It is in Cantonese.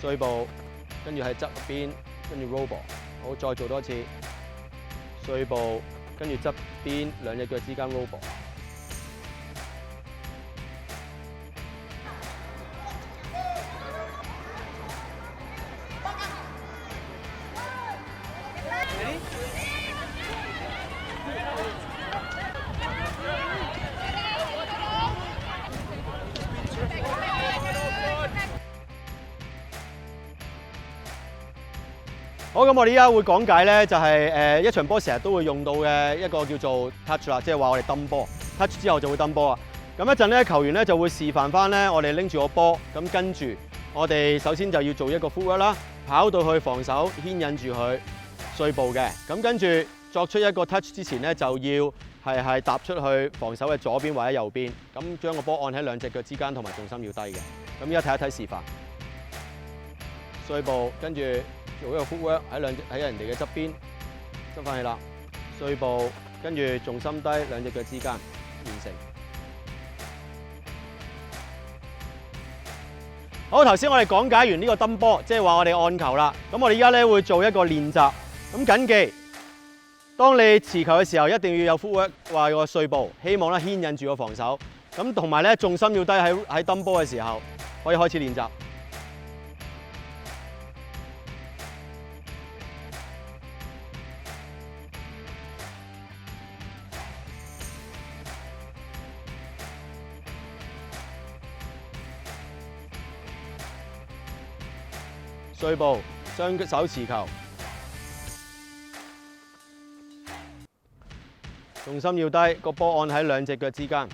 碎步，跟住喺側邊，跟住 roll ball。好，再做多次。碎步，跟住側邊兩隻腳之間 roll ball。好，咁我哋依家會講解咧，就係一場波成日都會用到嘅一個叫做 touch 啦，即係話我哋蹬波 touch 之後就會蹬波啊。咁一陣咧，球員咧就會示範翻咧，我哋拎住個波，咁跟住我哋首先就要做一個 footwork 啦，跑到去防守牽引住佢碎步嘅，咁跟住作出一個 touch 之前咧，就要係踏出去防守嘅左邊或者右邊，咁將個波按喺兩隻腳之間，同埋重心要低嘅。咁依家睇一睇示範，碎步跟住。做一個 footwork 喺人哋嘅側邊執翻起啦，碎步跟住重心低，兩隻腳之間完成。好，頭先我哋講解完呢個蹬波，即係話我哋按球啦。咁我哋依家咧會做一個練習。咁緊記，當你持球嘅時候，一定要有 footwork 話個碎步，希望咧牽引住個防守。咁同埋咧重心要低喺蹬波嘅時候，可以開始練習。碎步，雙手持球，重心要低，個波按喺兩隻腳之間。